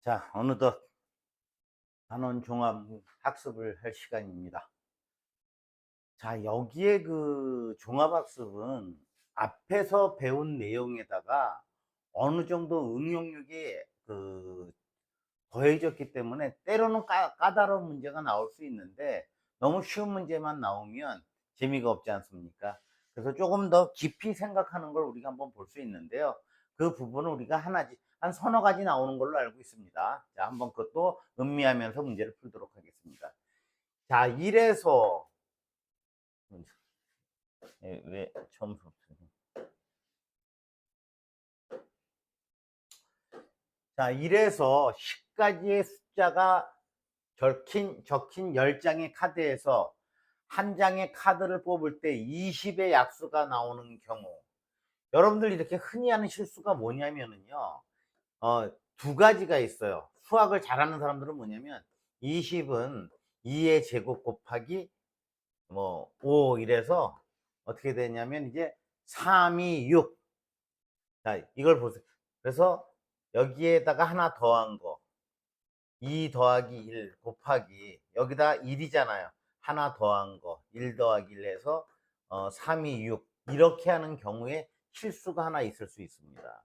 자, 어느덧 단원 종합 학습을 할 시간입니다. 자, 여기에 그 종합 학습은 앞에서 배운 내용에다가 어느 정도 응용력이 그 더해졌기 때문에 때로는 까다로운 문제가 나올 수 있는데 너무 쉬운 문제만 나오면 재미가 없지 않습니까? 그래서 조금 더 깊이 생각하는 걸 우리가 한번 볼 수 있는데요. 그 부분은 우리가 한 서너 가지 나오는 걸로 알고 있습니다. 자, 한번 그것도 음미하면서 문제를 풀도록 하겠습니다. 자, 1에서 왜 처음부터 자, 1에서 10까지의 숫자가 적힌 10장의 카드에서 한 장의 카드를 뽑을 때 20의 약수가 나오는 경우, 여러분들 이렇게 흔히 하는 실수가 뭐냐면은요, 두 가지가 있어요. 수학을 잘하는 사람들은 뭐냐면 20은 2의 제곱 곱하기 5 이래서 어떻게 되냐면 이제 3, 2, 6. 자, 이걸 보세요. 그래서 여기에다가 하나 더한 거 2 더하기 1 곱하기 여기다 1이잖아요. 하나 더한 거 1 더하기 1 해서 3, 2, 6 이렇게 하는 경우에 실수가 하나 있을 수 있습니다.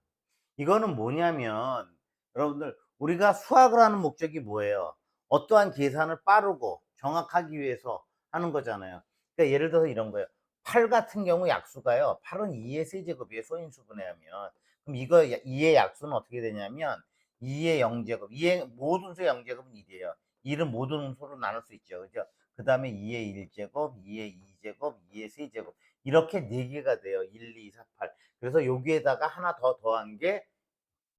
이거는 뭐냐면 여러분들 우리가 수학을 하는 목적이 뭐예요? 어떠한 계산을 빠르고 정확하기 위해서 하는 거잖아요. 그러니까 예를 들어서 이런 거예요. 8 같은 경우 약수가요. 8은 2의 세제곱이에요. 소인수분해하면. 그럼 이거 2의 약수는 어떻게 되냐면 2의 0제곱. 2의 모든 수의 0제곱은 1이에요. 1은 모든 수로 나눌 수 있죠. 그죠? 그 다음에 2의 1제곱, 2의 2제곱, 2의 세제곱. 이렇게 4개가 돼요. 1, 2, 4, 8. 그래서 여기에다가 하나 더 더한 게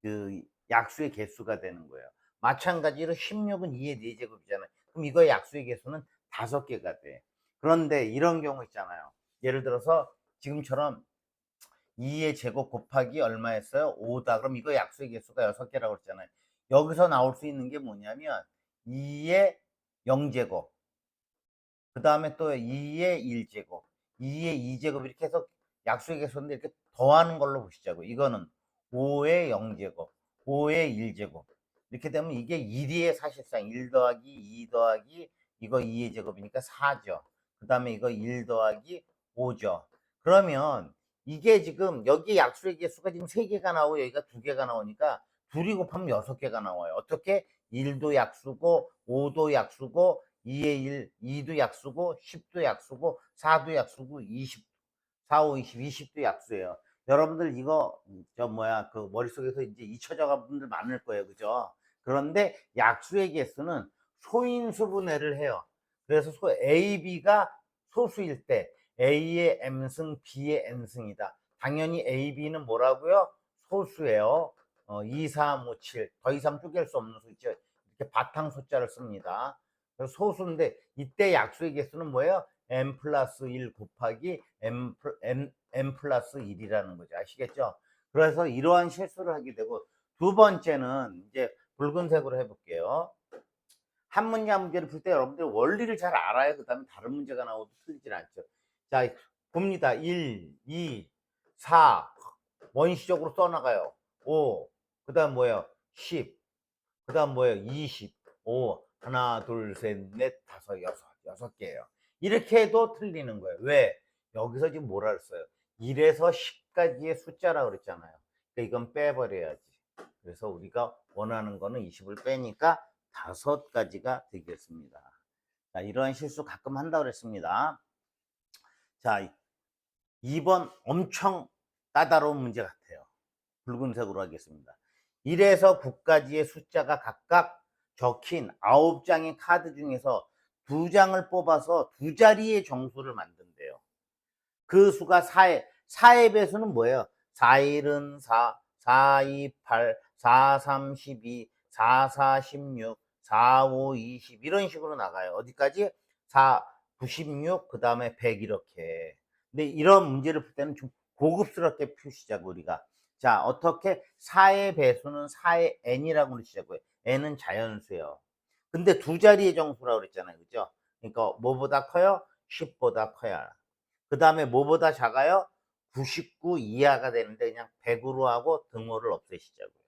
그 약수의 개수가 되는 거예요. 마찬가지로 16은 2의 4제곱이잖아요. 그럼 이거의 약수의 개수는 5개가 돼. 그런데 이런 경우 있잖아요. 예를 들어서 지금처럼 2의 제곱 곱하기 얼마였어요? 5다. 그럼 이거 약수의 개수가 6개라고 그랬잖아요. 여기서 나올 수 있는 게 뭐냐면 2의 0제곱, 그 다음에 또 2의 1제곱, 2의 2제곱 이렇게 해서 약수의 개수인데 이렇게 더하는 걸로 보시자고. 이거는 5의 0제곱, 5의 1제곱. 이렇게 되면 이게 1이에요. 사실상 1 더하기 2 더하기 이거 2의 제곱이니까 4죠. 그 다음에 이거 1 더하기 5죠. 그러면 이게 지금 여기 약수의 개수가 지금 3개가 나오고 여기가 2개가 나오니까 둘이 곱하면 6개가 나와요. 어떻게? 1도 약수고 5도 약수고 2의 1, 2도 약수고 10도 약수고 4도 약수고 20, 4, 5, 20, 20도 약수예요. 여러분들 이거 그 머릿속에서 이제 잊혀져간 분들 많을 거예요. 그죠? 그런데 약수의 개수는 소인수분해를 해요. 그래서 A, B가 소수일 때 A의 M승, B의 N승이다. 당연히 A, B는 뭐라고요? 소수예요. 2, 3, 5, 7. 더 이상 쪼갤 수 없는 수죠. 이렇게 바탕 숫자를 씁니다. 소수인데 이때 약수의 개수는 뭐예요? m 플러스 1 곱하기 m 플러스 1이라는 거죠. 아시겠죠? 그래서 이러한 실수를 하게 되고, 두 번째는 이제 붉은색으로 해볼게요. 한 문제 문제를 풀 때 여러분들 원리를 잘 알아야 그 다음에 다른 문제가 나오도 틀리질 않죠. 자, 봅니다. 1, 2, 4 원시적으로 써나가요. 5, 그 다음 뭐예요? 10, 그 다음 뭐예요? 25. 하나, 둘, 셋, 넷, 다섯, 여섯 개예요. 이렇게 해도 틀리는 거예요. 왜? 여기서 지금 뭐라 그랬어요? 1에서 10까지의 숫자라고 그랬잖아요. 그러니까 이건 빼버려야지. 그래서 우리가 원하는 거는 20을 빼니까 5가지가 되겠습니다. 자, 이러한 실수 가끔 한다고 그랬습니다. 자, 2번 엄청 까다로운 문제 같아요. 붉은색으로 하겠습니다. 1에서 9까지의 숫자가 각각 적힌 9장의 카드 중에서 2장을 뽑아서 두 자리의 정수를 만든대요. 그 수가 4의 배수는 뭐예요? 4, 1은 4, 4, 2, 8, 4, 3, 12, 4, 4, 16, 4, 5, 20 이런 식으로 나가요. 어디까지? 4, 96, 그 다음에 100 이렇게. 근데 이런 문제를 풀 때는 좀 고급스럽게 푸시자고 우리가. 자, 어떻게 4의 배수는 4의 n이라고 그러시자고요. n은 자연수예요. 근데 두 자리의 정수라고 그랬잖아요. 그죠? 그러니까 뭐보다 커요? 10보다 커야. 그 다음에 뭐보다 작아요? 99 이하가 되는데 그냥 100으로 하고 등호를 없애시자고요.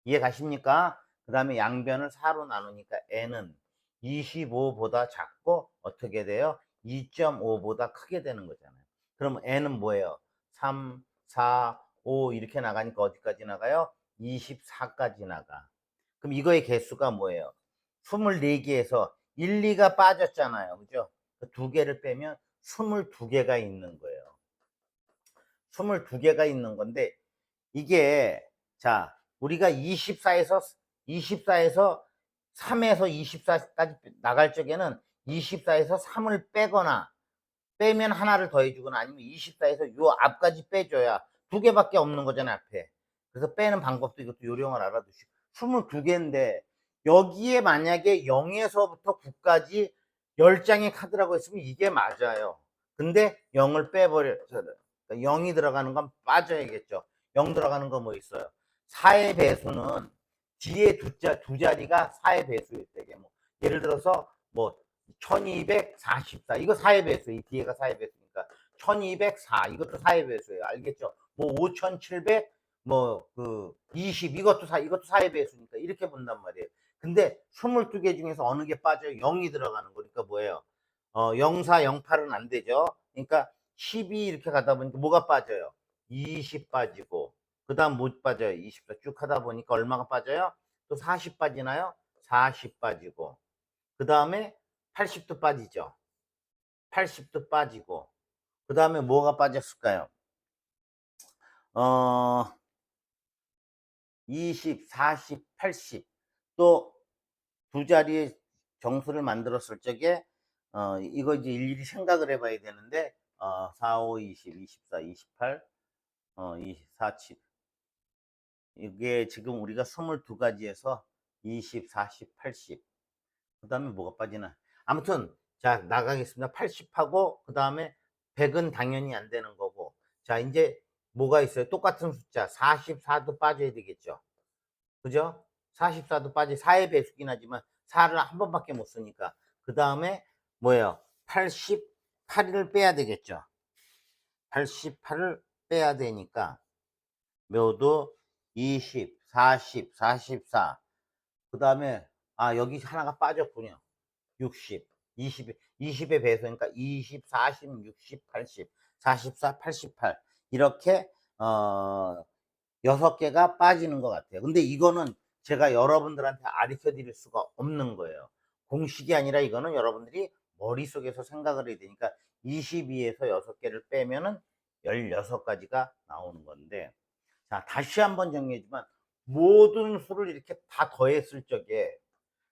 이해 가십니까? 그 다음에 양변을 4로 나누니까 n은 25보다 작고 어떻게 돼요? 2.5보다 크게 되는 거잖아요. 그럼 n은 뭐예요? 3, 4, 5 이렇게 나가니까 어디까지 나가요? 24까지 나가. 그럼 이거의 개수가 뭐예요? 24개에서 1, 2가 빠졌잖아요. 그죠? 두 개를 빼면 22개가 있는 거예요. 22개가 있는 건데 이게 자 우리가 24에서 3에서 24까지 나갈 적에는 24에서 3을 빼거나 빼면 하나를 더해주거나 아니면 24에서 요 앞까지 빼줘야 두 개밖에 없는 거잖아요 앞에. 그래서 빼는 방법도 이것도 요령을 알아두시고 22개인데 여기에 만약에 0에서부터 9까지 10장의 카드라고 했으면 이게 맞아요. 근데 0을 빼버려 0이 들어가는 건 빠져야겠죠. 0 들어가는 거 뭐 있어요? 4의 배수는 뒤에 두 자리가 4의 배수일 때게 뭐 예를 들어서 뭐 1244 이거 4의 배수 이 뒤에가 4의 배수니까 1204 이것도 4의 배수예요. 알겠죠? 뭐 5700 뭐 그 20 이것도 4의 배수니까 이렇게 본단 말이에요. 근데 22개 중에서 어느 게 빠져요? 0이 들어가는 거니까 뭐예요? 04, 08은 안 되죠. 그러니까 12 이렇게 가다 보니까 뭐가 빠져요? 20 빠지고 그 다음 못 빠져요. 24 쭉 하다 보니까 얼마가 빠져요? 또 40 빠지나요? 40 빠지고 그 다음에 80도 빠지죠. 80도 빠지고 그 다음에 뭐가 빠졌을까요? 20, 40, 80 또 두 자리의 정수를 만들었을 적에 이거 이제 일일이 생각을 해봐야 되는데 4, 5, 20, 24, 28 24, 7 이게 지금 우리가 22가지에서 20, 40, 80 그 다음에 뭐가 빠지나 아무튼 자 나가겠습니다. 80하고 그 다음에 100은 당연히 안 되는 거고 자 이제 뭐가 있어요? 똑같은 숫자 44도 빠져야 되겠죠. 그죠? 44도 빠지 4의 배수긴 하지만 4를 한 번밖에 못 쓰니까 그 다음에 뭐예요? 88을 빼야 되겠죠. 88을 빼야 되니까 묘도 20, 40, 44 그 다음에 여기 하나가 빠졌군요. 60, 20의 배수니까 20, 40, 60, 80, 44, 88 이렇게 6개가 빠지는 것 같아요. 근데 이거는 제가 여러분들한테 가르쳐 드릴 수가 없는 거예요. 공식이 아니라 이거는 여러분들이 머릿속에서 생각을 해야 되니까 22에서 6개를 빼면은 16가지가 나오는 건데 자 다시 한번 정리해주면 모든 수를 이렇게 다 더했을 적에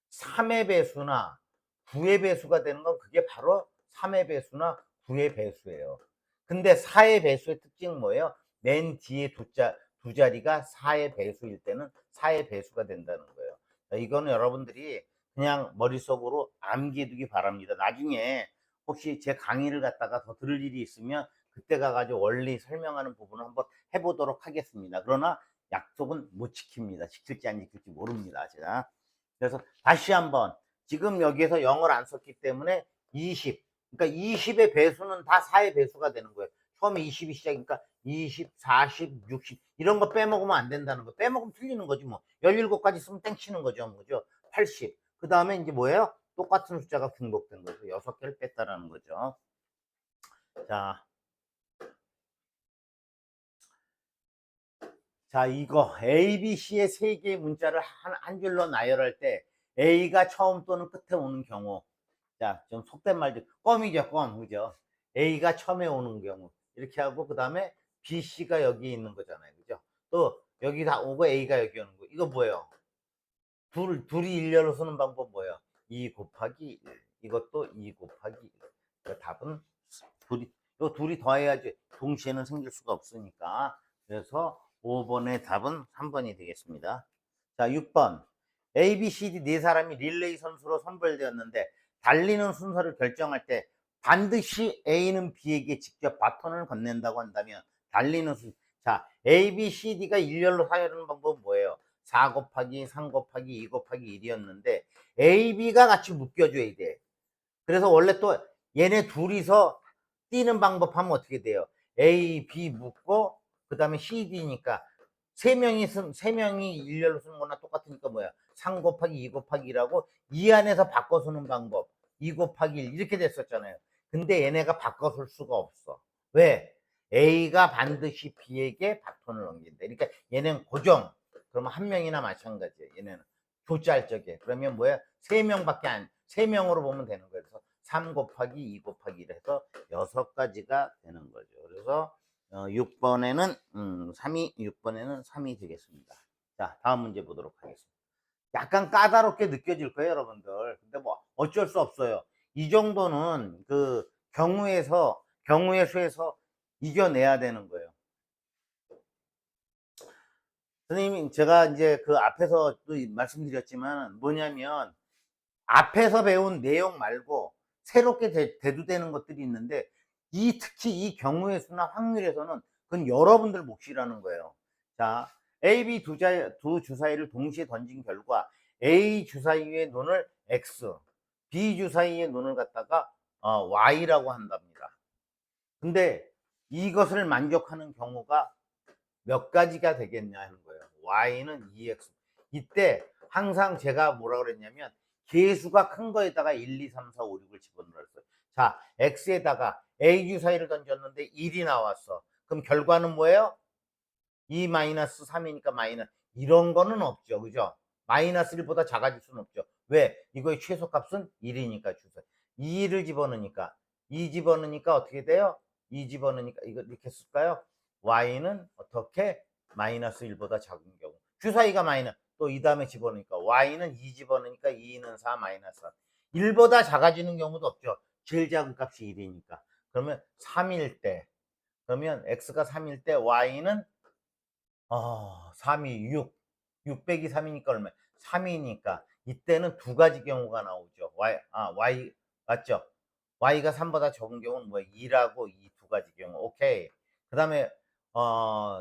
3의 배수나 9의 배수가 되는 건 그게 바로 3의 배수나 9의 배수예요. 근데 4의 배수의 특징은 뭐예요? 맨 뒤에 두 자리가 4의 배수일 때는 4의 배수가 된다는 거예요. 이거는 여러분들이 그냥 머릿속으로 암기해두기 바랍니다. 나중에 혹시 제 강의를 갖다가 더 들을 일이 있으면 그때 가가지고 원리 설명하는 부분을 한번 해보도록 하겠습니다. 그러나 약속은 못 지킵니다. 지킬지 안 지킬지 모릅니다. 제가. 그래서 다시 한번 지금 여기에서 0을 안 썼기 때문에 20 그러니까 20의 배수는 다 4의 배수가 되는 거예요. 처음에 20이 시작이니까 20, 40, 60 이런 거 빼먹으면 안 된다는 거. 빼먹으면 틀리는 거지 뭐. 17가지 쓰면 땡치는 거죠. 그죠? 80. 그 다음에 이제 뭐예요? 똑같은 숫자가 중복된 거죠. 6개를 뺐다라는 거죠. 자, 이거 A, B, C의 세 개의 문자를 한 줄로 나열할 때 A가 처음 또는 끝에 오는 경우 자, 좀 속된 말도 껌이죠, 껌. 그죠? A가 처음에 오는 경우 이렇게 하고 그 다음에 B, C가 여기 있는 거잖아요. 그죠? 또 여기 다 오고 A가 여기 오는 거. 이거 뭐예요? 둘이 일렬로 쓰는 방법 뭐예요? 2 곱하기 1. 이것도 2 곱하기 1. 그러니까 답은 둘이 더해야지 동시에는 생길 수가 없으니까. 그래서 5번의 답은 3번이 되겠습니다. 자, 6번. A, B, C, D 네 사람이 릴레이 선수로 선발되었는데 달리는 순서를 결정할 때 반드시 A는 B에게 직접 바톤을 건넨다고 한다면 달리는 순서. 자, A, B, C, D가 일렬로 사용하는 방법은 뭐예요? 4 곱하기 3 곱하기 2 곱하기 1이었는데 A, B가 같이 묶여줘야 돼. 그래서 원래 또 얘네 둘이서 뛰는 방법 하면 어떻게 돼요? A, B 묶고 그 다음에 C, D니까 세 명이 일렬로 쓰는 거나 똑같으니까 뭐야? 3 곱하기 2 곱하기 2라고 이 안에서 바꿔 쓰는 방법 2 곱하기 1 이렇게 됐었잖아요. 근데 얘네가 바꿔 쓸 수가 없어. 왜? A가 반드시 B에게 바톤을 넘긴다. 그러니까 얘는 고정. 그러면 한 명이나 마찬가지예요. 얘네는 조짤 적에. 그러면 뭐야? 3명밖에 안, 3명으로 보면 되는 거예요. 그래서 3 곱하기 2 곱하기 1 해서 6가지가 되는 거죠. 그래서 6번에는 6번에는 3이 되겠습니다. 자, 다음 문제 보도록 하겠습니다. 약간 까다롭게 느껴질 거예요, 여러분들. 근데 뭐 어쩔 수 없어요. 이 정도는 그 경우의 수에서 이겨내야 되는 거예요. 선생님, 제가 이제 그 앞에서 또 말씀드렸지만 뭐냐면 앞에서 배운 내용 말고 새롭게 대두되는 것들이 있는데 특히 이 경우의 수나 확률에서는 그건 여러분들 몫이라는 거예요. 자, A, B 두 주사위를 동시에 던진 결과 A 주사위의 눈을 X, B 주사위의 눈을 갖다가 Y라고 한답니다. 근데 이것을 만족하는 경우가 몇 가지가 되겠냐 하는 거예요. Y는 2X. 이때 항상 제가 뭐라 그랬냐면 개수가 큰 거에다가 1, 2, 3, 4, 5, 6을 집어넣었어요. 자, X에다가 A 주사위를 던졌는데 1이 나왔어. 그럼 결과는 뭐예요? 2-3이니까 마이너스. 이런 거는 없죠. 그죠? 마이너스 1보다 작아질 수는 없죠. 왜? 이거의 최소값은 1이니까 주사위. 2를 집어넣으니까 2 집어넣으니까 어떻게 돼요? 2 집어넣으니까 이거 이렇게 쓸까요? Y는 어떻게? 마이너스 1보다 작은 경우. 주사위가 마이너스. 또 이 다음에 집어넣으니까 Y는 2 집어넣으니까 2는 4 마이너스 4. 1보다 작아지는 경우도 없죠. 제일 작은 값이 1이니까. 그러면 3일 때. 그러면 X가 3일 때 Y는 3이 6. 6 빼기 3이니까 얼마? 3이니까 이때는 두 가지 경우가 나오죠. Y 맞죠? Y가 3보다 적은 경우는 뭐야? 2라고 이 두 가지 경우. 오케이. 그다음에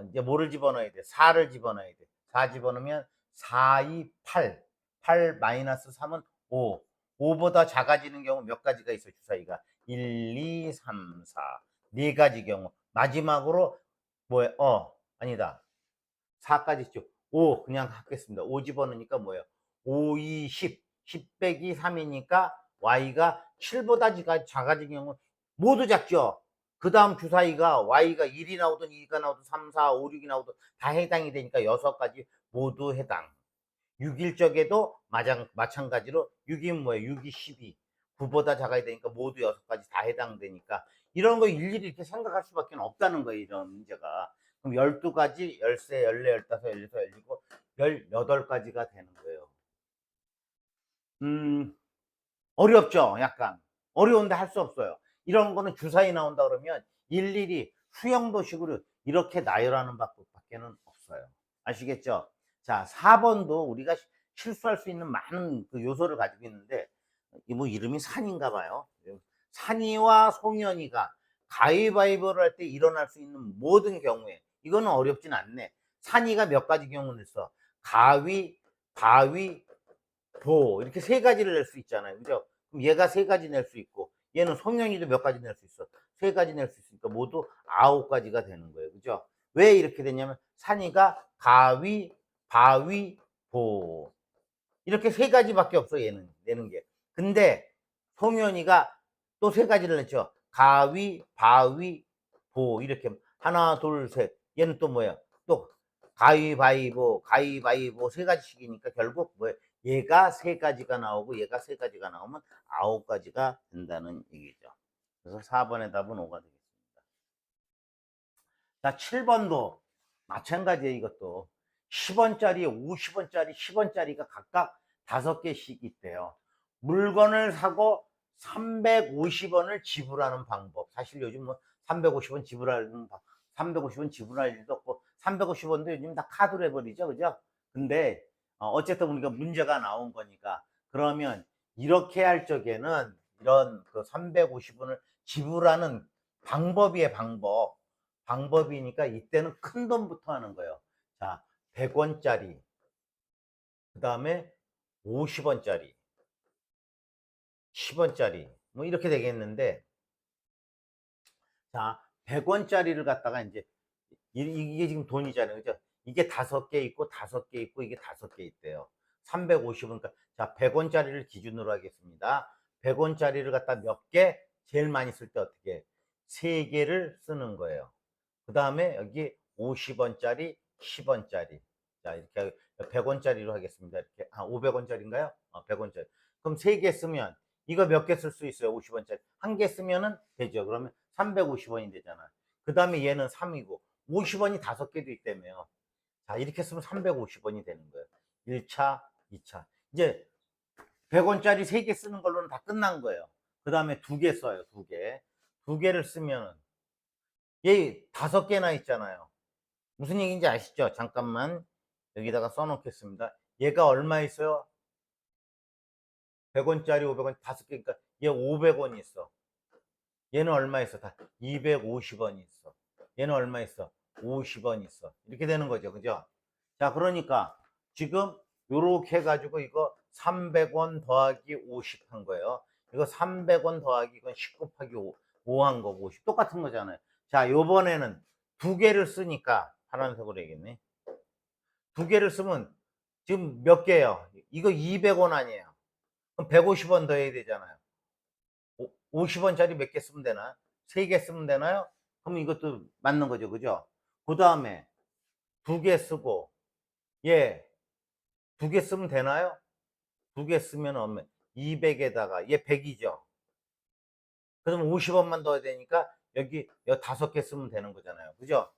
이제 뭐를 집어넣어야 돼? 4를 집어넣어야 돼. 4 집어넣으면 4, 2, 8. 8 마이너스 3은 5. 5보다 작아지는 경우 몇 가지가 있어 주사위가? 1, 2, 3, 4. 네 가지 경우. 마지막으로 뭐야? 아니다. 4까지 있죠. 5 그냥 하겠습니다. 5 집어넣으니까 뭐예요? 5, 2, 10. 10 빼기 3이니까 Y가 7보다 작아진 경우 모두 작죠. 그 다음 주사위가 Y가 1이 나오든 2가 나오든 3, 4, 5, 6이 나오든 다 해당이 되니까 6가지 모두 해당. 6일 적에도 마찬가지로 6이 뭐예요? 6이 12. 9보다 작아야 되니까 모두 6가지 다 해당되니까 이런 거 일일이 이렇게 생각할 수밖에 없다는 거예요. 이런 문제가. 그럼 12가지, 13, 14, 15, 16, 17, 18가지가 되는 거예요. 어렵죠? 약간. 어려운데 할 수 없어요. 이런 거는 주사위 나온다 그러면 일일이 수영도식으로 이렇게 나열하는 방법밖에는 없어요. 아시겠죠? 자, 4번도 우리가 실수할 수 있는 많은 그 요소를 가지고 있는데, 뭐 이름이 산인가 봐요. 산이와 송현이가 가위바위보를 할 때 일어날 수 있는 모든 경우에, 이거는 어렵진 않네. 산이가 몇 가지 경우를 써? 가위, 바위, 보. 이렇게 세 가지를 낼 수 있잖아요. 그죠? 그럼 얘가 세 가지 낼 수 있고, 얘는 송현이도 몇 가지 낼 수 있어. 세 가지 낼 수 있으니까 모두 9가지가 되는 거예요. 그죠? 왜 이렇게 됐냐면, 산이가 가위, 바위, 보. 이렇게 세 가지밖에 없어, 얘는. 내는 게. 근데, 송현이가 또 세 가지를 냈죠. 가위, 바위, 보. 이렇게. 하나, 둘, 셋. 얘는 또 뭐야? 또, 가위바위보, 가위바위보 세 가지씩이니까 결국 뭐야? 얘가 세 가지가 나오고 얘가 세 가지가 나오면 9가지가 된다는 얘기죠. 그래서 4번의 답은 5가 되겠습니다. 자, 7번도 마찬가지예요. 이것도 10원짜리, 50원짜리, 10원짜리가 각각 5개씩 있대요. 물건을 사고 350원을 지불하는 방법. 사실 요즘 뭐 350원 지불하는 350원 지불할 일도 없고 350원도 요즘 다 카드로 해버리죠. 그죠? 근데 어쨌든 우리가 문제가 나온 거니까 그러면 이렇게 할 적에는 이런 그 350원을 지불하는 방법이에요. 방법이니까 이때는 큰 돈부터 하는 거예요. 자, 100원짜리, 그 다음에 50원짜리, 10원짜리, 뭐 이렇게 되겠는데, 자, 100원짜리를 갖다가 이제, 이게 지금 돈이잖아요. 그죠? 이게 5개 있고, 5개 있고, 이게 5개 있대요. 350원. 자, 100원짜리를 기준으로 하겠습니다. 100원짜리를 갖다 몇 개? 제일 많이 쓸 때 어떻게 해? 3개를 쓰는 거예요. 그 다음에 여기 50원짜리, 10원짜리. 자, 이렇게 100원짜리로 하겠습니다. 이렇게. 500원짜리인가요? 100원짜리. 그럼 3개 쓰면 이거 몇 개 쓸 수 있어요? 50원짜리. 1개 쓰면은 되죠. 그러면 350원이 되잖아요. 그 다음에 얘는 3이고 50원이 5개도 있다며요. 자, 이렇게 쓰면 350원이 되는 거예요. 1차, 2차. 이제 100원짜리 3개 쓰는 걸로는 다 끝난 거예요. 그 다음에 2개 써요. 2개. 2개를 쓰면 얘 5개나 있잖아요. 무슨 얘기인지 아시죠? 잠깐만 여기다가 써놓겠습니다. 얘가 얼마 있어요? 100원짜리 500원 5개니까 얘 500원이 있어. 얘는 얼마 있어? 다 250원이 있어. 얘는 얼마 있어? 50원 있어. 이렇게 되는 거죠. 그죠? 자, 그러니까 지금 요렇게 해가지고 이거 300원 더하기 50 한 거예요. 이거 300원 더하기 이건 10 곱하기 5 한 거고 50 똑같은 거잖아요. 자, 요번에는 2개를 쓰니까 파란색으로 해야겠네. 2개를 쓰면 지금 몇 개예요? 이거 200원 아니에요. 그럼 150원 더 해야 되잖아요. 50원짜리 몇 개 쓰면 되나? 3개 쓰면 되나요? 그럼 이것도 맞는 거죠. 그죠? 그 다음에 2개 쓰고 얘 2개 쓰면 되나요? 2개 쓰면 얼마? 200에다가 얘 100이죠. 그러면 50원만 넣어야 되니까 여기 5개 쓰면 되는 거잖아요. 그죠?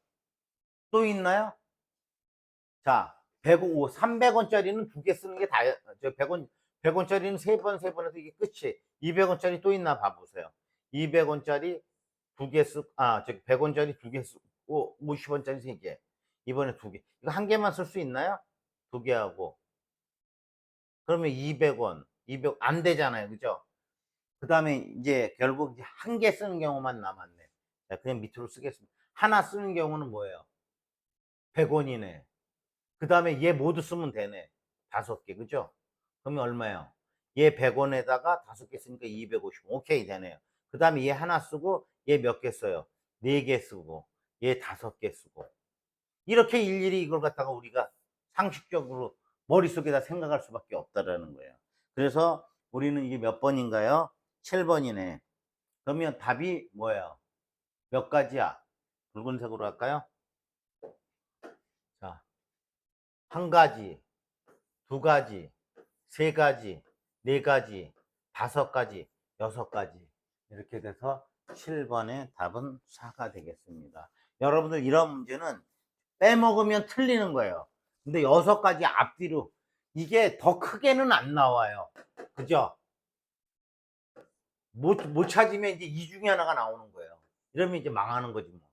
또 있나요? 자, 105, 300원짜리는 2개 쓰는 게 다예요. 100원짜리는 3번 해서 이게 끝이. 200원짜리 또 있나 봐보세요. 200원짜리 2개 쓰고, 100원짜리 2개 쓰고, 50원짜리 3개. 이번에 2개. 이거 한 개만 쓸 수 있나요? 2개 하고. 그러면 200원, 안 되잖아요. 그죠? 그 다음에 이제 결국 이제 한 개 쓰는 경우만 남았네. 자, 그냥 밑으로 쓰겠습니다. 하나 쓰는 경우는 뭐예요? 100원이네. 그 다음에 얘 모두 쓰면 되네. 5개. 그죠? 그러면 얼마예요? 얘 100원에다가 5개 쓰니까 250원. 오케이, 되네요. 그 다음에 얘 하나 쓰고, 얘 몇 개 써요? 4개 쓰고, 얘 5개 쓰고. 이렇게 일일이 이걸 갖다가 우리가 상식적으로 머릿속에다 생각할 수밖에 없다라는 거예요. 그래서 우리는 이게 몇 번인가요? 7번이네. 그러면 답이 뭐예요? 몇 가지야? 붉은색으로 할까요? 자, 한 가지, 2가지, 3가지, 4가지, 5가지, 6가지. 이렇게 돼서 7번의 답은 4가 되겠습니다. 여러분들 이런 문제는 빼먹으면 틀리는 거예요. 근데 6가지 앞뒤로 이게 더 크게는 안 나와요. 그죠? 못 찾으면 이제 이 중에 하나가 나오는 거예요. 이러면 이제 망하는 거지 뭐.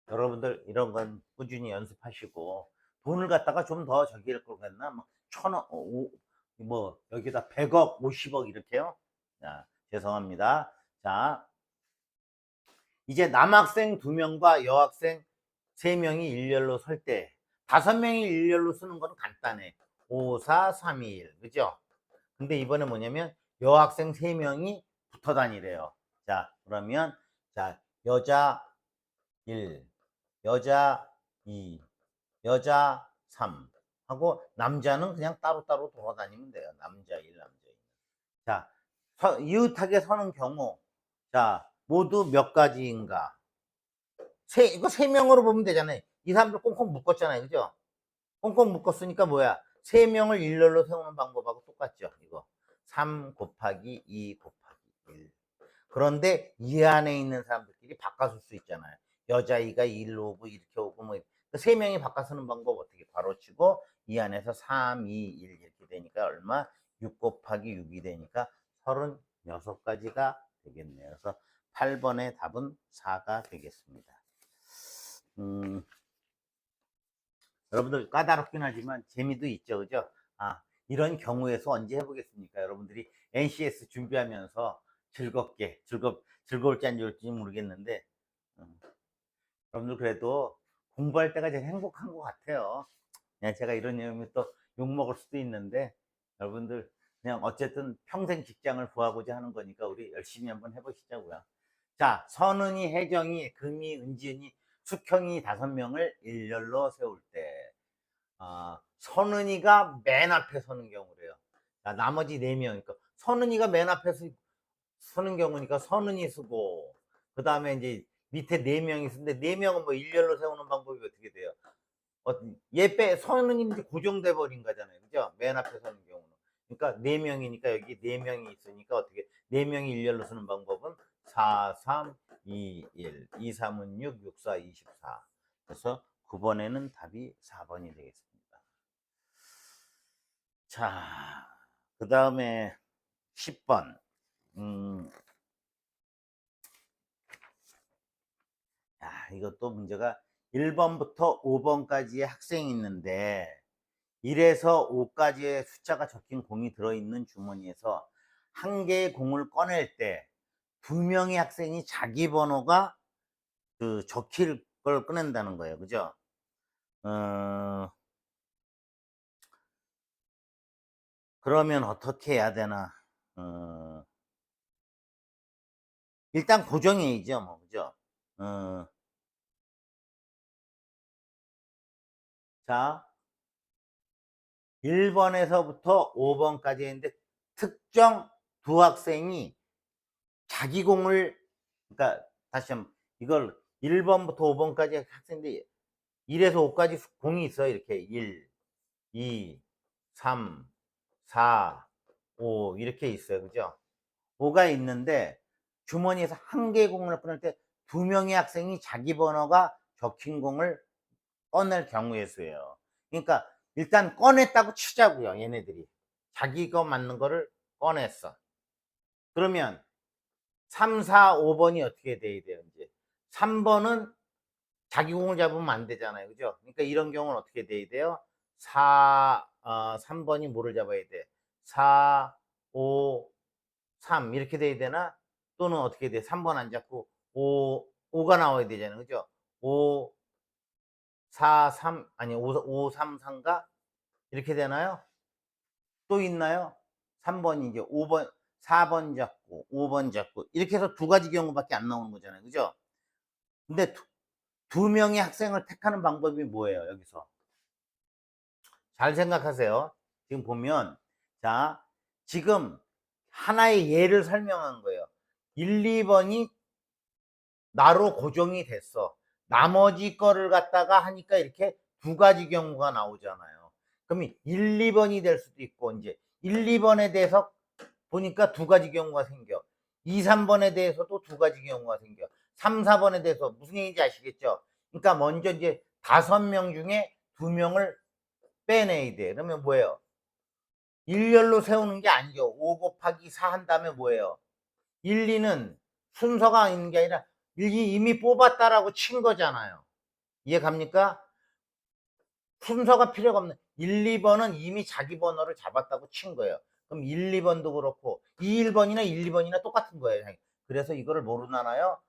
여러분들 이런 건 꾸준히 연습하시고 돈을 갖다가 좀 더 저기 할 걸 그랬나? 뭐 1,000원, 뭐 여기다 100억, 50억 이렇게요. 자, 죄송합니다. 자, 이제 남학생 2명과 여학생 3명이 일렬로 설 때 5명이 일렬로 쓰는 건 간단해. 5, 4, 3, 2, 1. 그죠? 근데 이번에 뭐냐면 여학생 3명이 붙어 다니래요. 자, 그러면 자, 여자 1, 여자 2, 여자 3 하고 남자는 그냥 따로따로 돌아다니면 돼요. 남자 1, 남자 2. 자, 이웃하게 서는 경우 자, 모두 몇 가지인가? 이거 3명으로 보면 되잖아요. 이 사람들 꽁꽁 묶었잖아요. 그죠? 꽁꽁 묶었으니까 뭐야? 3명을 일렬로 세우는 방법하고 똑같죠. 이거 3 곱하기 2 곱하기 1. 그런데 이 안에 있는 사람들끼리 바꿔 쓸 수 있잖아요. 여자아이가 1로 오고 이렇게 오고 뭐 3명이 바꿔 쓰는 방법 어떻게 바로 치고 이 안에서 3, 2, 1 이렇게 되니까 얼마? 6 곱하기 6이 되니까 36가지가 되겠네요. 그래서 8번의 답은 4가 되겠습니다. 여러분들 까다롭긴 하지만 재미도 있죠. 그죠? 이런 경우에서 언제 해보겠습니까? 여러분들이 NCS 준비하면서 즐거울지 안 좋을지 모르겠는데, 여러분들 그래도 공부할 때가 제일 행복한 것 같아요. 그냥 제가 이런 내용이 또 욕먹을 수도 있는데, 여러분들 그냥 어쨌든 평생 직장을 구하고자 하는 거니까 우리 열심히 한번 해보시자고요. 자, 선은이, 혜정이, 금이, 은지은이, 숙형이 5명을 일렬로 세울 때, 선은이가 맨 앞에 서는 경우래요. 자, 나머지 4명이니까 선은이가 맨 앞에 서는 경우니까 선은이 쓰고, 그 다음에 이제 밑에 4명이 쓰는데 4명은 뭐 일렬로 세우는 방법이 어떻게 돼요? 선은이 이제 고정돼 버린 거잖아요. 그죠? 맨 앞에 서는 경우는. 그러니까 4명이니까 여기 4명이 있으니까 어떻게 4명이 일렬로 쓰는 방법은 4, 3, 2, 1. 2, 3은 6, 6, 4, 24. 그래서 9번에는 답이 4번이 되겠습니다. 자, 그 다음에 10번. 이것도 문제가 1번부터 5번까지의 학생이 있는데 1에서 5까지의 숫자가 적힌 공이 들어있는 주머니에서 한 개의 공을 꺼낼 때 2명의 학생이 자기 번호가 적힐 걸 꺼낸다는 거예요. 그죠? 그러면 어떻게 해야 되나? 일단 고정해야죠, 뭐, 그죠? 자, 1번에서부터 5번까지 했는데 특정 2학생이 자기 공을, 그러니까 다시 한번 이걸 1번부터 5번까지 학생들이 1에서 5까지 공이 있어요. 이렇게 1, 2, 3, 4, 5 이렇게 있어요. 그죠? 5가 있는데 주머니에서 한 개의 공을 꺼낼 때 2명의 학생이 자기 번호가 적힌 공을 꺼낼 경우의 수예요. 그러니까 일단 꺼냈다고 치자고요. 얘네들이 자기가 맞는 거를 꺼냈어. 그러면 3, 4, 5번이 어떻게 돼야 돼요? 이제 3번은 자기 공을 잡으면 안 되잖아요. 그죠? 그러니까 이런 경우는 어떻게 돼야 돼요? 3번이 뭐를 잡아야 돼? 4, 5, 3 이렇게 돼야 되나? 또는 어떻게 돼? 3번 안 잡고 5가 나와야 되잖아요. 그죠? 5, 4, 3 아니 5, 3, 3가 이렇게 되나요? 또 있나요? 3번이 이제 5번, 4번 잡고 5번 잡고 이렇게 해서 2가지 경우밖에 안 나오는 거잖아요. 그죠? 근데 2명의 학생을 택하는 방법이 뭐예요? 여기서 잘 생각하세요. 지금 보면 자, 지금 하나의 예를 설명한 거예요. 1, 2번이 나로 고정이 됐어. 나머지 거를 갖다가 하니까 이렇게 2가지 경우가 나오잖아요. 그러면 1, 2번이 될 수도 있고, 이제 1, 2번에 대해서 보니까 2가지 경우가 생겨. 2, 3번에 대해서도 2가지 경우가 생겨. 3, 4번에 대해서 무슨 얘기인지 아시겠죠? 그러니까 먼저 이제 5명 중에 2명을 빼내야 돼. 그러면 뭐예요? 일렬로 세우는 게 아니죠. 5 곱하기 4 한 다음에 뭐예요? 1, 2는 순서가 있는 게 아니라 이미 뽑았다라고 친 거잖아요. 이해 갑니까? 순서가 필요가 없는 1, 2번은 이미 자기 번호를 잡았다고 친 거예요. 그럼 1, 2번도 그렇고 2, 1번이나 1, 2번이나 똑같은 거예요. 그래서 이거를 뭐로 나눠요?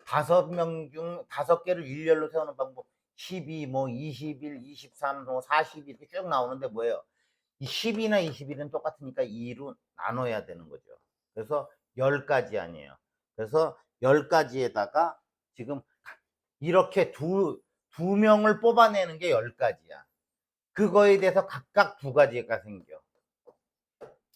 5개를 일렬로 세우는 방법. 12, 뭐 21, 23, 뭐 40 이렇게 쭉 나오는데 뭐예요? 이 10이나 21은 똑같으니까 2로 나눠야 되는 거죠. 그래서 10가지 아니에요. 그래서 10가지에다가 지금 이렇게 두 명을 뽑아내는 게 10가지야. 그거에 대해서 각각 2가지가 생겨.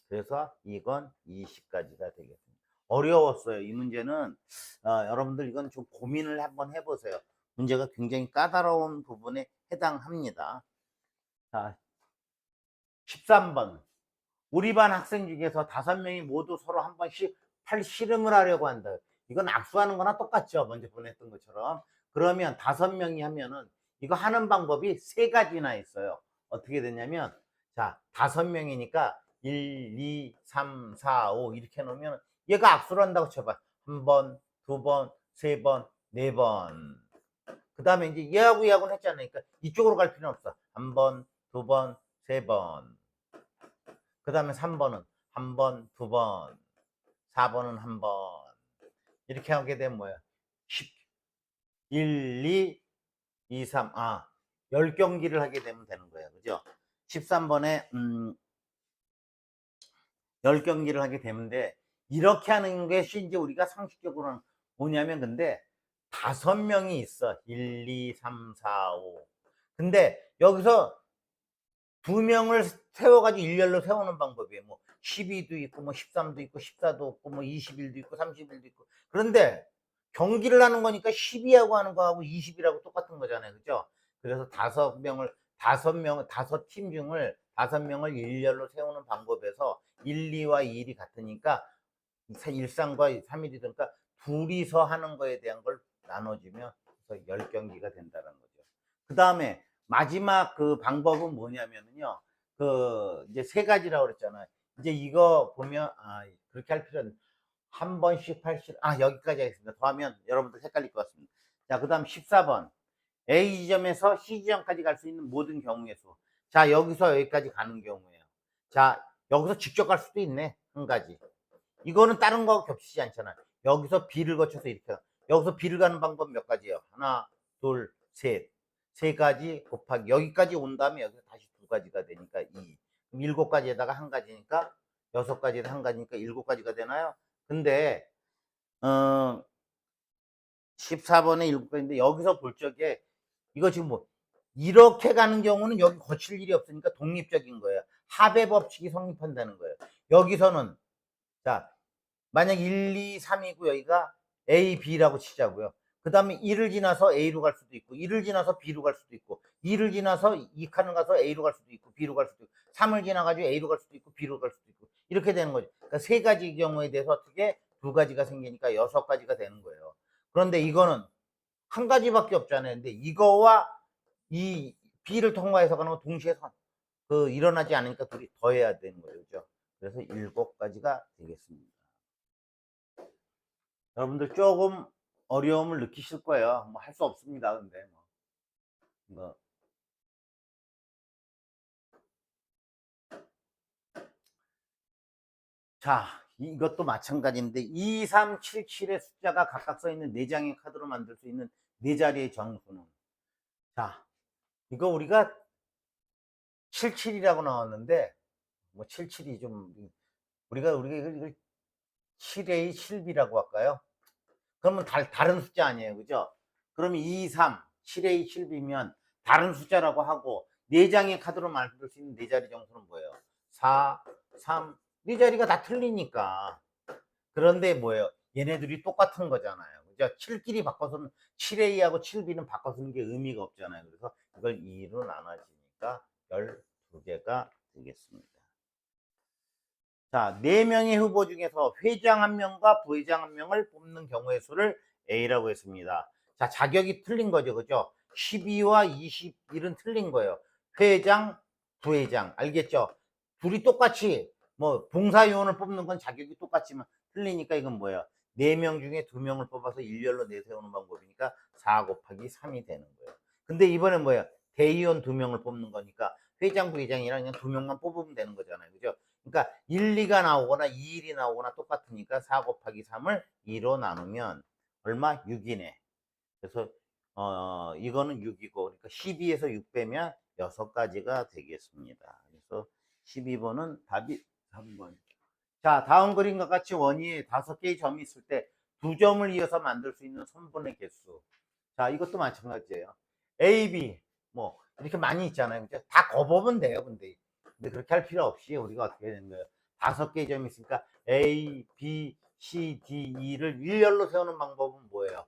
그래서 이건 20가지가 되겠습니다. 어려웠어요. 이 문제는 여러분들 이건 좀 고민을 한번 해보세요. 문제가 굉장히 까다로운 부분에 해당합니다. 자, 13번. 우리 반 학생 중에서 5명이 모두 서로 한 번씩 팔 씨름을 하려고 한다. 이건 악수하는 거나 똑같죠. 먼저 보냈던 것처럼. 그러면 5명이 하면은 이거 하는 방법이 3가지나 있어요. 어떻게 되냐면, 자, 5명이니까 1, 2, 3, 4, 5 이렇게 놓으면 얘가 악수를 한다고 쳐봐. 1번, 2번, 3번, 4번. 그 다음에 이제 얘하고는 했잖아요. 그러니까 이쪽으로 갈 필요는 없어. 1번, 2번, 3번. 그 다음에 3번은 1번, 2번, 4번은 1번. 이렇게 하게 되면 뭐야? 1, 2, 2, 3, 10경기를 하게 되면 되는 거예요. 그죠? 13번에, 10경기를 하게 되는데, 이렇게 하는 게 이제 우리가 상식적으로는 뭐냐면, 근데 5명이 있어. 1, 2, 3, 4, 5. 근데 여기서 두 명을 세워가지고 일렬로 세우는 방법이에요. 뭐 12도 있고 뭐 13도 있고 14도 있고 뭐 21도 있고 31도 있고. 그런데 경기를 하는 거니까 12하고 하는 거하고 20이라고 똑같은 거잖아요. 그죠? 그래서 다섯 팀 중을 5명을 일렬로 세우는 방법에서 1, 2와 1이 같으니까 1, 3과 3일이 되니까 둘이서 하는 거에 대한 걸 나눠주면 그래서 10경기가 된다는 거죠. 그 다음에 마지막 그 방법은 뭐냐면요. 그 이제 3가지라고 그랬잖아요. 이제 이거 보면 그렇게 할 필요는 한 번씩 여기까지 하겠습니다. 더하면 여러분들 헷갈릴 것 같습니다. 자, 그 다음 14번. A 지점에서 C 지점까지 갈 수 있는 모든 경우의 수. 자, 여기서 여기까지 가는 경우예요. 자, 여기서 직접 갈 수도 있네. 한 가지. 이거는 다른 거하고 겹치지 않잖아. 여기서 B를 거쳐서 이렇게. 여기서 B를 가는 방법 몇 가지예요? 하나, 둘, 셋. 3가지 곱하기 여기까지 온 다음에 여기서 다시 2가지가 되니까 2. 그럼 7가지에다가 한 가지니까 6가지에다 한 가지니까 7가지가 되나요? 근데 14번에 7가지인데 여기서 볼 적에 이거 지금 뭐 이렇게 가는 경우는 여기 거칠 일이 없으니까 독립적인 거예요. 합의 법칙이 성립한다는 거예요. 여기서는 자 만약 1, 2, 3이고 여기가 A, B라고 치자고요. 그 다음에 1을 지나서 A로 갈 수도 있고 1을 지나서 B로 갈 수도 있고 2를 지나서 2칸을 가서 A로 갈 수도 있고 B로 갈 수도 있고 3을 지나가지고 A로 갈 수도 있고 B로 갈 수도 있고 이렇게 되는 거죠. 그러니까 3가지 경우에 대해서 어떻게 2가지가 생기니까 6가지가 되는 거예요. 그런데 이거는 한 가지밖에 없잖아요. 근데 이거와 이 B를 통과해서 가는 건 동시에 일어나지 않으니까 둘이 더해야 되는 거죠. 그죠? 그래서 7가지가 되겠습니다. 여러분들 조금 어려움을 느끼실 거예요. 뭐 할 수 없습니다. 근데 뭐. 자, 이것도 마찬가지인데 2, 3, 7, 7의 숫자가 각각 써 있는 4장의 카드로 만들 수 있는 4자리의 정수는 자, 이거 우리가 77이라고 나왔는데 뭐 77이 좀 우리가 이걸 7A, 7B라고 할까요? 그러면 다른 숫자 아니에요. 그죠? 그러면 2, 3, 7A, 7B면 다른 숫자라고 하고 4장의 카드로 만들 수 있는 4자리 정수는 뭐예요? 4, 3, 4자리가 다 틀리니까. 그런데 뭐예요? 얘네들이 똑같은 거잖아요. 그죠? 7끼리 바꿔서는 7A하고 7B는 바꿔 쓰는 게 의미가 없잖아요. 그래서 이걸 2로 나눠지니까 12개가 되겠습니다. 자, 4명의 후보 중에서 회장 1명과 부회장 1명을 뽑는 경우의 수를 A라고 했습니다. 자, 자격이 틀린 거죠. 그죠? 12와 21은 틀린 거예요. 회장, 부회장. 알겠죠? 둘이 똑같이, 뭐, 봉사요원을 뽑는 건 자격이 똑같지만 틀리니까 이건 뭐예요? 4명 중에 2명을 뽑아서 일렬로 내세우는 방법이니까 4 곱하기 3이 되는 거예요. 근데 이번엔 뭐예요? 대의원 2명을 뽑는 거니까 회장, 부회장이랑 그냥 2명만 뽑으면 되는 거잖아요. 그죠? 그러니까 1, 2가 나오거나 2, 1이 나오거나 똑같으니까 4 곱하기 3을 2로 나누면 얼마? 6이네. 그래서 이거는 6이고 그러니까 12에서 6 빼면 6가지가 되겠습니다. 그래서 12번은 답이 3번. 자, 다음 그림과 같이 원위에 5개의 점이 있을 때 2점을 이어서 만들 수 있는 선분의 개수. 자, 이것도 마찬가지예요. A, B 뭐 이렇게 많이 있잖아요. 그죠? 다 거보면 돼요. 근데 그렇게 할 필요 없이 우리가 어떻게 되는 거예요? 5개의 점이 있으니까 A, B, C, D, E를 일렬로 세우는 방법은 뭐예요?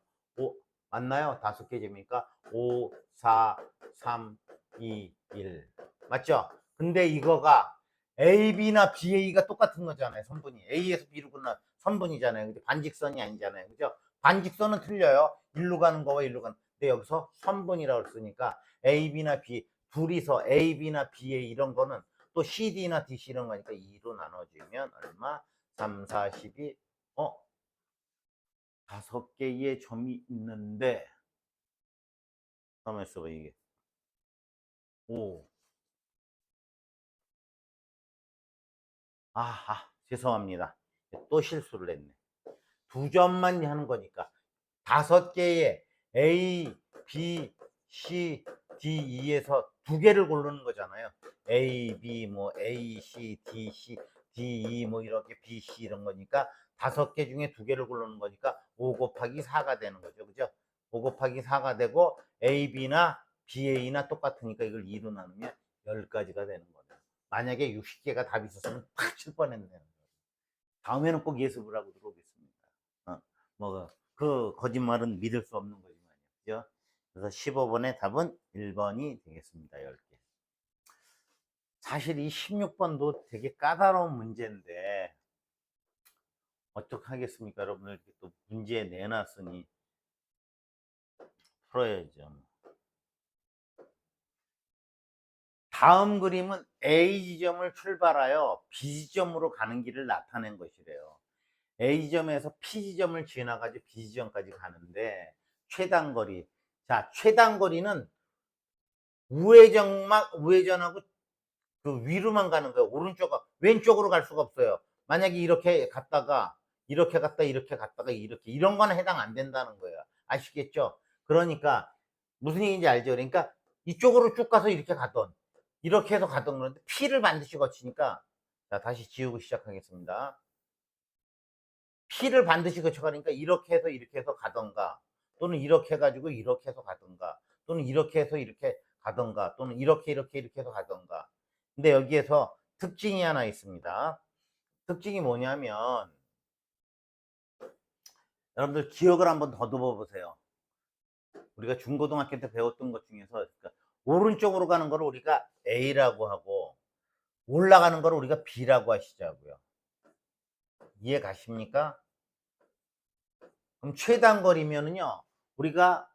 맞나요? 5개의 점이니까 5, 4, 3, 2, 1 맞죠? 근데 이거가 A, B나 B, A가 똑같은 거잖아요. 선분이 A에서 B로 끝나 선분이잖아요. 그죠? 반직선이 아니잖아요. 그죠? 반직선은 틀려요. 일로 가는 거와 일로 가는. 근데 여기서 선분이라고 쓰니까 A, B나 B 둘이서 A, B나 B, A 이런 거는 또 C, D나 D, C 이런 거니까 2로 나눠주면 얼마? 3, 4, 12. 5개의 점이 있는데 가만 있어봐 이게. 오. 죄송합니다. 또 실수를 했네. 2점만 하는 거니까 5개의 A, B, C, D, E에서 2개를 고르는 거잖아요. A, B, 뭐 A, C, D, C, D, E 뭐 이렇게 B, C 이런 거니까 5개 중에 2개를 고르는 거니까 5 곱하기 4가 되는 거죠. 그죠? 5 곱하기 4가 되고 A, B나 B, A나 똑같으니까 이걸 2로 나누면 10가지가 되는 거예요. 만약에 60개가 답이 있었으면 팍 칠 뻔했네요. 다음에는 꼭 예습을 하고 들어오겠습니다. 그 거짓말은 믿을 수 없는 거지만요. 그죠? 그래서 15번의 답은 1번이 되겠습니다. 10개. 사실 이 16번도 되게 까다로운 문제인데, 어떡하겠습니까? 여러분들 이렇게 또 문제 내놨으니 풀어야죠. 다음 그림은 A 지점을 출발하여 B 지점으로 가는 길을 나타낸 것이래요. A 지점에서 P 지점을 지나가지고 B 지점까지 가는데 최단거리. 자, 최단거리는 우회전하고 그 위로만 가는 거예요. 왼쪽으로 갈 수가 없어요. 만약에 이렇게 갔다가 이렇게 갔다 이렇게 갔다가 이렇게 이런 거는 해당 안 된다는 거예요. 아시겠죠? 그러니까 무슨 얘기인지 알죠? 그러니까 이쪽으로 쭉 가서 이렇게 가던 이렇게 해서 가던 그런데 P를 반드시 거치니까, 자, 다시 지우고 시작하겠습니다. P를 반드시 거쳐가니까 이렇게 해서 가던가, 또는 이렇게 해가지고 이렇게 해서 가던가, 또는 이렇게 해서 이렇게 가던가, 또는 이렇게 해서 가던가. 근데 여기에서 특징이 하나 있습니다. 특징이 뭐냐면, 여러분들 기억을 한번 더듬어 보세요. 우리가 중고등학교 때 배웠던 것 중에서, 그러니까 오른쪽으로 가는 거를 우리가 A라고 하고 올라가는 거를 우리가 B라고 하시자고요. 이해 가십니까? 그럼 최단거리면은요, 우리가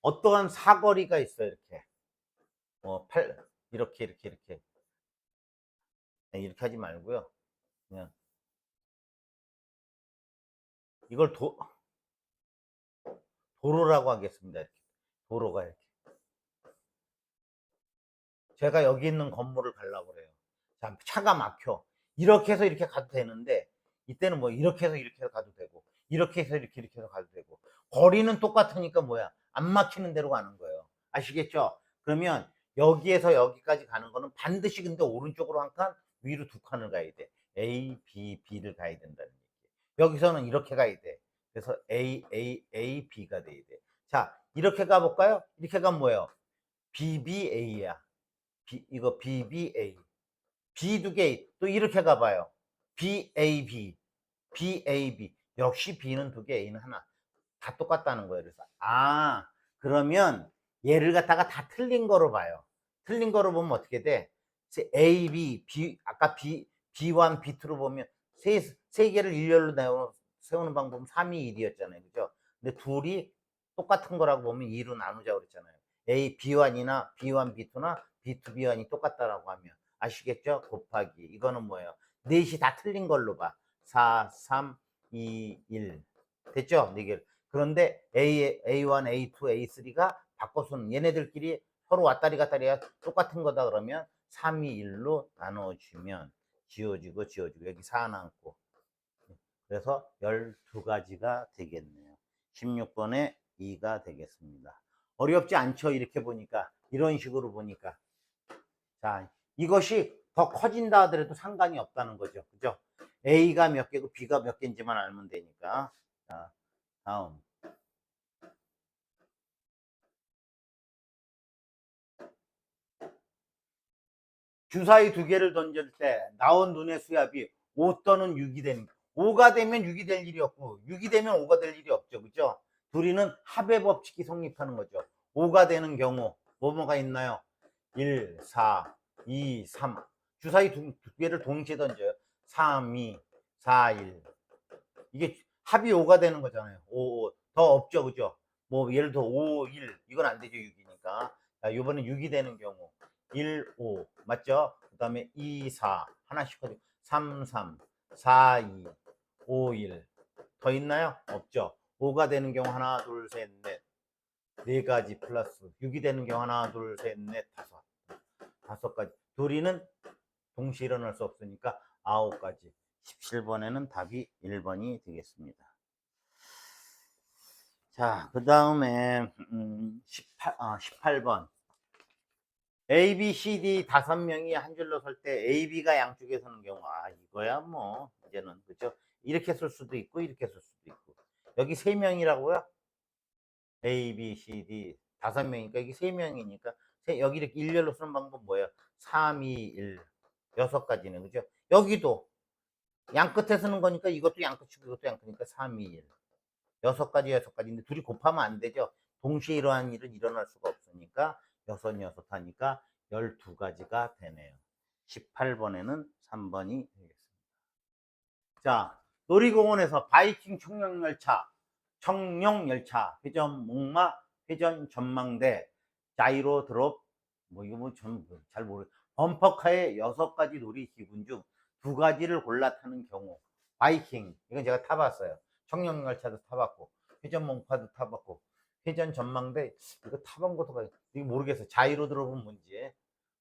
어떠한 사거리가 있어요. 이렇게 이렇게 네, 이렇게 하지 말고요. 그냥 이걸 도로라고 하겠습니다. 이렇게 도로가 이렇게. 제가 여기 있는 건물을 가려고 그래요. 자, 차가 막혀. 이렇게 해서 이렇게 가도 되는데, 이때는 뭐 이렇게 해서 이렇게 해서 가도 되고, 이렇게 해서 이렇게 해서 가도 되고, 거리는 똑같으니까 뭐야, 안 막히는 대로 가는 거예요. 아시겠죠? 그러면 여기에서 여기까지 가는 거는 반드시 근데 오른쪽으로 한 칸, 위로 두 칸을 가야 돼. A, B, B를 가야 된다는 얘기예요. 여기서는 이렇게 가야 돼. 그래서 A, B가 돼야 돼. 자, 이렇게 가볼까요? 이렇게 가면 뭐예요? BBA야. 이거 BBA. B 두 개, 또 이렇게 가봐요. BAB. BAB. 역시 B는 두 개, A는 하나. 다 똑같다는 거예요. 그래서, 그러면 얘를 갖다가 다 틀린 거로 봐요. 틀린 거로 보면 어떻게 돼? A, B, 아까 B1, B2로 보면 세 개를 일렬로 세우는 방법은 3, 2, 1이었잖아요. 그죠? 근데 둘이 똑같은 거라고 보면 2로 나누자고 그랬잖아요. A, B1이나 B1, B2나 B2, B1이 똑같다라고 하면. 아시겠죠? 곱하기. 이거는 뭐예요? 넷이 다 틀린 걸로 봐. 4, 3, 2, 1. 됐죠? 네 개. 그런데 A1, A2, A3가 바꿔서는 얘네들끼리 서로 왔다리 갔다리가 똑같은 거다 그러면 3, 2, 1로 나눠주면 지워지고 여기 4 남고. 그래서 12가지가 되겠네요. 16번에 2가 되겠습니다. 어렵지 않죠? 이렇게 보니까. 이런 식으로 보니까. 자, 이것이 더 커진다 하더라도 상관이 없다는 거죠. 그죠? A가 몇 개고 B가 몇 개인지만 알면 되니까. 자, 다음. 주사위 두 개를 던질 때 나온 눈의 수압이 5 또는 6이 되는 거예요. 5가 되면 6이 될 일이 없고 6이 되면 5가 될 일이 없죠. 그죠? 둘이는 합의 법칙이 성립하는 거죠. 5가 되는 경우 뭐가 있나요? 1, 4, 2, 3. 주사위 두 개를 동시에 던져요. 3, 2, 4, 1. 이게 합이 5가 되는 거잖아요. 5, 5. 더 없죠. 그죠? 뭐 예를 들어 5, 1. 이건 안 되죠. 6이니까. 자, 이번엔 6이 되는 경우. 1, 5. 맞죠? 그 다음에 2, 4. 하나씩 커지고. 3, 3. 4, 2. 5, 1. 더 있나요? 없죠. 5가 되는 경우 하나, 둘, 셋, 넷. 네 가지 플러스 6이 되는 경우 하나, 둘, 셋, 넷, 다섯. 5가지. 둘이는 동시에 일어날 수 없으니까 9가지. 17번에는 답이 1번이 되겠습니다. 자, 그 다음에 18번. A, B, C, D 5명이 한 줄로 설 때 A, B가 양쪽에 서는 경우. 이거야 뭐 이제는. 그죠? 이렇게 쓸 수도 있고 이렇게 쓸 수도 있고. 여기 3명이라고요? A, B, C, D 5명이니까 여기 3명이니까 여기 이렇게 일렬로 쓰는 방법 뭐예요? 3, 2, 1. 6가지네. 그죠? 여기도 양 끝에 쓰는 거니까 이것도 양 끝이고 이것도 양 끝이니까 3, 2, 1. 6가지인데 둘이 곱하면 안 되죠. 동시에 이러한 일은 일어날 수가 없으니까 6 하니까 12가지가 되네요. 18번에는 3번이 되겠습니다. 자, 놀이공원에서 바이킹 청룡열차, 회전 목마, 회전 전망대, 자이로 드롭, 뭐 이거 뭐 잘 모르. 범퍼카의 6가지 놀이기구 중 2가지를 골라 타는 경우. 바이킹, 이건 제가 타봤어요. 청룡열차도 타봤고, 회전 목마도 타봤고, 회전 전망대, 이거 타본 것도 이거 모르겠어요. 자이로 드롭은 뭔지.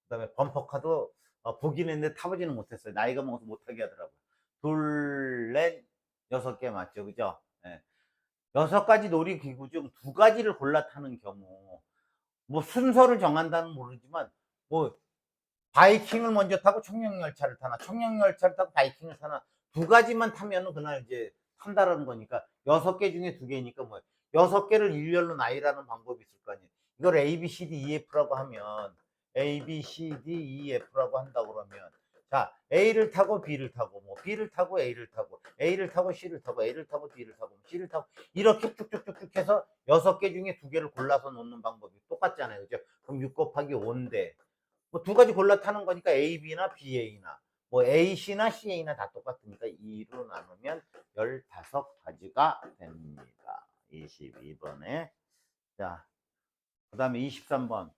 그다음에 범퍼카도 보긴 했는데 타보지는 못했어요. 나이가 먹어서 못하게 하더라고요. 둘, 넷, 6개 맞죠, 그죠? 예. 6가지 놀이기구 중 2가지를 골라 타는 경우, 뭐 순서를 정한다는 모르지만, 뭐 바이킹을 먼저 타고 청룡열차를 타나, 청룡열차를 타고 바이킹을 타나, 2가지만 타면은 그날 이제 탄다라는 거니까 6개 중에 2개니까 뭐 6개를 일렬로 나열하는 방법이 있을 거 아니에요. 이걸 A, B, C, D, E, F라고 하면 A, B, C, D, E, F라고 한다고 그러면, 자, A를 타고 B를 타고, 뭐 B를 타고 A를 타고, A를 타고 C를 타고, A를 타고 D를 타고, C를 타고, 이렇게 쭉쭉쭉쭉 해서 6개 중에 2개를 골라서 놓는 방법이 똑같잖아요. 그죠? 그럼 6 곱하기 5인데, 뭐 2가지 골라 타는 거니까 A, B나 B, A나, 뭐 A, C나 C, A나 다 똑같으니까 2로 나누면 15가지가 됩니다. 22번에. 자, 그 다음에 23번.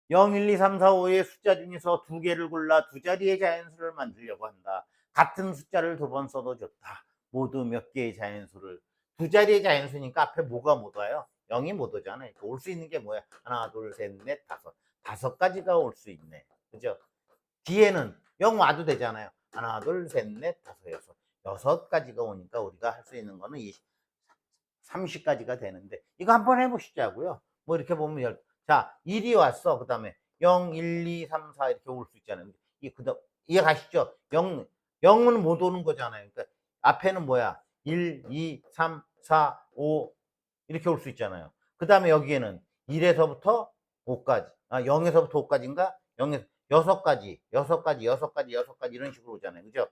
0, 1, 2, 3, 4, 5의 숫자 중에서 2개를 골라 2자리의 자연수를 만들려고 한다. 같은 숫자를 2번 써도 좋다. 모두 몇 개의 자연수를. 2자리의 자연수니까 앞에 뭐가 못 와요? 0이 못 오잖아요. 올 수 있는 게 뭐야? 하나, 둘, 셋, 넷, 다섯. 5가지가 올 수 있네. 그죠? 뒤에는 0 와도 되잖아요. 하나, 둘, 셋, 넷, 다섯, 여섯. 6가지가 오니까 우리가 할 수 있는 거는 30가지가 되는데, 이거 한번 해보시자고요. 뭐 이렇게 보면 자, 1이 왔어. 그 다음에 0, 1, 2, 3, 4 이렇게 올 수 있잖아요. 이해 가시죠? 0은 못 오는 거잖아요. 그러니까 앞에는 뭐야? 1, 2, 3, 4, 5 이렇게 올 수 있잖아요. 그 다음에 여기에는 1에서부터 5까지, 0에서부터 5까지인가? 0에서 6가지 이런 식으로 오잖아요. 그죠?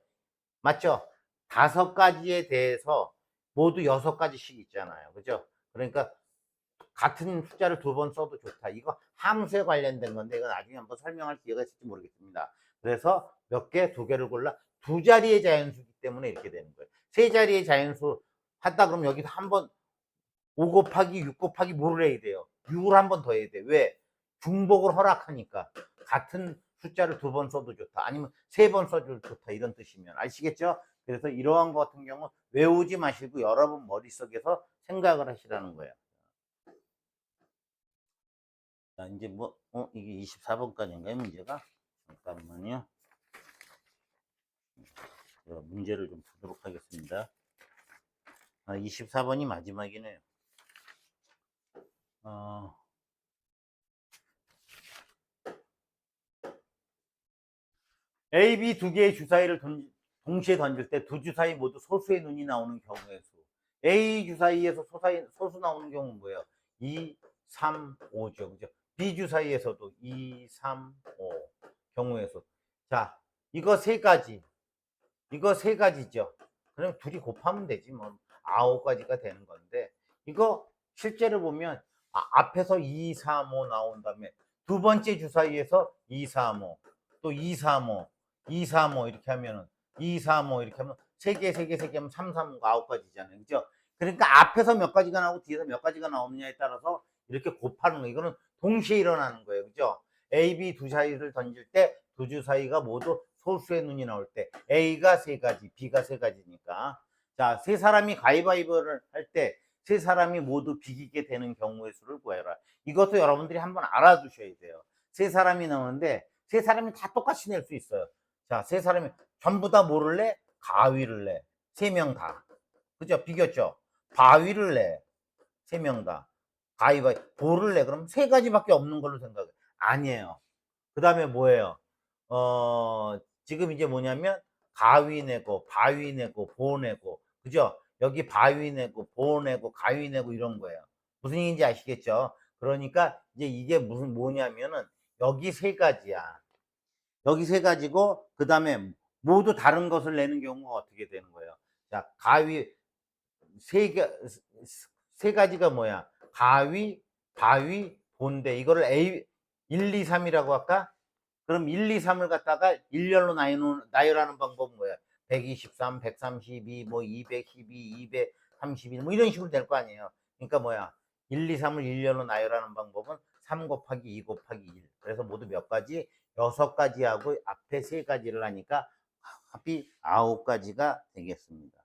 맞죠? 5가지에 대해서 모두 6가지씩 있잖아요. 그죠? 그러니까 같은 숫자를 2번 써도 좋다. 이거 함수에 관련된 건데 이거 나중에 한번 설명할 기회가 있을지 모르겠습니다. 그래서 몇 개, 2개를 골라 2자리의 자연수이기 때문에 이렇게 되는 거예요. 3자리의 자연수 하다 그러면 여기서 한번 5 곱하기 6 곱하기 뭐를 해야 돼요? 6을 한 번 더 해야 돼. 왜? 중복을 허락하니까. 같은 숫자를 2번 써도 좋다. 아니면 3번 써도 좋다. 이런 뜻이면. 아시겠죠? 그래서 이러한 것 같은 경우 외우지 마시고 여러분 머릿속에서 생각을 하시라는 거예요. 자, 이제 뭐, 이게 24번까지인가요, 문제가? 잠깐만요. 문제를 좀 보도록 하겠습니다. 24번이 마지막이네요. A, B 2개의 주사위를 동시에 던질 때 2주사위 모두 소수의 눈이 나오는 경우의 수. A 주사위에서 소수 나오는 경우는 뭐예요? 2, 3, 5죠. 그죠? B 주사위에서도 2, 3, 5 경우의 수. 자, 이거 3가지. 이거 3가지죠. 그럼 둘이 곱하면 되지. 뭐 9가지가 되는 건데, 이거 실제로 보면 앞에서 2, 3, 5 나온 다음에 2번째 주사위에서 2, 3, 5 또 2, 3, 5 2, 3, 5 이렇게 하면은 2, 3, 5 이렇게 하면 3개 하면 3, 3, 5가 9가지잖아요. 그죠? 그러니까 앞에서 몇 가지가 나오고 뒤에서 몇 가지가 나오느냐에 따라서 이렇게 곱하는 거. 이거는 동시에 일어나는 거예요. 그죠? A, B 2사위를 던질 때 2주사위가 모두 소수의 눈이 나올 때 A가 3가지, B가 3가지니까. 자, 3사람이 가위바위보를 할 때 3사람이 모두 비기게 되는 경우의 수를 구해라. 이것도 여러분들이 한번 알아두셔야 돼요. 3사람이 나오는데 3사람이 다 똑같이 낼 수 있어요. 자, 3사람이 전부 다 뭐를 내? 가위를 내. 3명 다. 그죠? 비겼죠? 바위를 내. 3명 다. 가위바위보를 내. 그럼 3가지밖에 없는 걸로 생각해. 아니에요. 그 다음에 뭐예요? 지금 이제 뭐냐면 가위 내고 바위 내고 보 내고, 그죠? 여기 바위 내고 보 내고 가위 내고 이런 거예요. 무슨 얘기인지 아시겠죠? 그러니까 이제 이게 뭐냐면은 여기 3가지야. 여기 세 가지고 그 다음에 모두 다른 것을 내는 경우가 어떻게 되는 거예요? 자, 가위 세, 세 가지가 뭐야? 가위, 바위, 본대. 이거를 A 1, 2, 3이라고 할까? 그럼 1, 2, 3을 갖다가 일렬로 나열하는 방법은 뭐야? 123, 132, 뭐 212, 231, 뭐 이런 식으로 될 거 아니에요. 그러니까 뭐야? 1, 2, 3을 일렬로 나열하는 방법은 3 곱하기 2 곱하기 1. 그래서 모두 몇 가지? 6가지하고 앞에 3가지를 하니까 합이 9가지가 되겠습니다.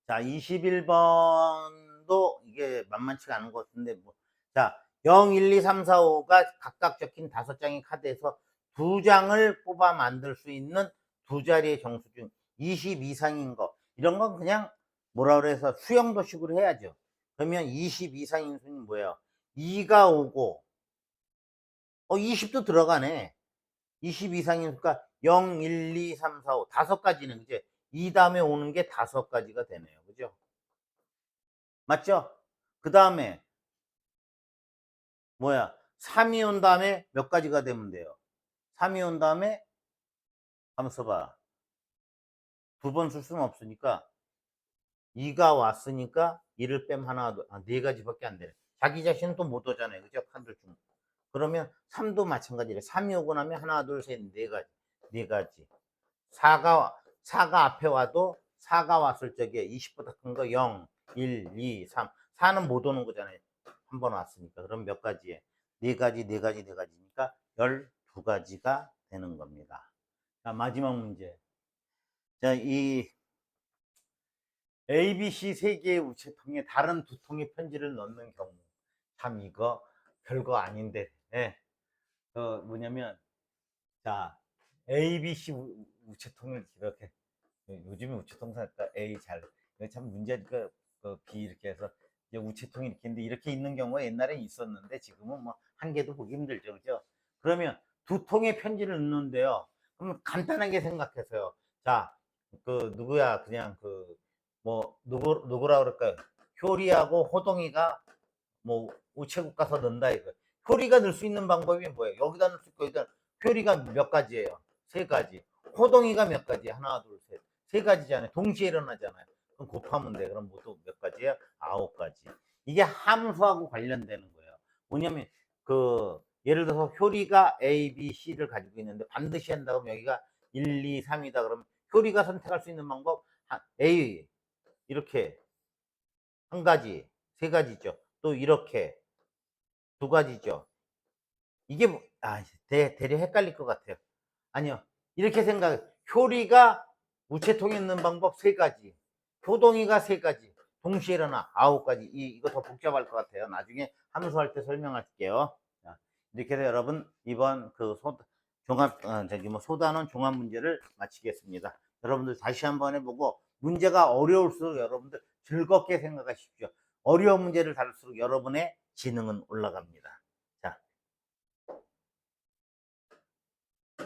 자, 21번도 이게 만만치가 않은 것 같은데, 뭐. 자, 0, 1, 2, 3, 4, 5가 각각 적힌 5장의 카드에서 2장을 뽑아 만들 수 있는 두 자리의 정수 중 20 이상인 거. 이런 건 그냥 뭐라 그래서 수영도식으로 해야죠. 그러면 20 이상인 수는 뭐예요? 2가 오고, 20도 들어가네. 20 이상인 수가 0, 1, 2, 3, 4, 5. 5가지는, 그죠? 이 다음에 오는 게 5가지가 되네요. 그죠? 맞죠? 그 다음에 뭐야? 3이 온 다음에 몇 가지가 되면 돼요? 3이 온 다음에 한번 써봐. 2번 쓸 수는 없으니까 2가 왔으니까 1을 빼면 하나, 4가지밖에 안 되네. 자기 자신은 또 못 오잖아요. 그죠? 칸들 중. 그러면 3도 마찬가지래. 3이 오고 나면 하나, 둘, 셋, 4가지. 4가지. 4가 앞에 와도 4가 왔을 적에 20보다 큰 거 0, 1, 2, 3. 4는 못 오는 거잖아요. 한 번 왔으니까. 그럼 몇 가지에? 4가지, 4가지, 4가지니까 12가지가 되는 겁니다. 자, 마지막 문제. 자, 이 ABC 세 개의 우체통에 다른 두 통의 편지를 넣는 경우. 참 이거 별거 아닌데. 예. 뭐냐면, 자, ABC 우체통을 이렇게, 요즘에 우체통 사니까 A 잘, 이거 참 문제가, B 이렇게 해서, 이제 우체통이 이렇게 있는데, 이렇게 있는 경우가 옛날에 있었는데, 지금은 뭐, 한 개도 보기 힘들죠. 그죠? 그러면 두 통의 편지를 넣는데요. 그럼 간단하게 생각해서요. 자, 누구야, 그냥 누구라 그럴까요? 효리하고 호동이가 뭐, 우체국 가서 넣는다, 이거. 효리가 넣을 수 있는 방법이 뭐예요? 여기다 넣을 수 있고, 여기다. 효리가 몇 가지예요? 3가지. 호동이가 몇 가지? 하나, 둘, 셋. 3가지잖아요. 동시에 일어나잖아요. 그럼 곱하면 돼. 그럼 모두 몇 가지야? 9가지. 이게 함수하고 관련되는 거예요. 뭐냐면, 예를 들어서 효리가 A, B, C를 가지고 있는데 반드시 한다 면 여기가 1, 2, 3이다 그러면 효리가 선택할 수 있는 방법, A, 이렇게. 한 가지, 3가지죠. 또 이렇게 2가지죠. 이게 대략 헷갈릴 것 같아요. 아니요. 이렇게 생각해. 효리가 우체통에 있는 방법 3가지. 효동이가 3가지. 동시에 일어나 9가지. 이거 더 복잡할 것 같아요. 나중에 함수할 때 설명할게요. 자, 이렇게 해서 여러분 이번 소단원 종합 문제를 마치겠습니다. 여러분들 다시 한번 해보고 문제가 어려울수록 여러분들 즐겁게 생각하십시오. 어려운 문제를 다룰수록 여러분의 지능은 올라갑니다.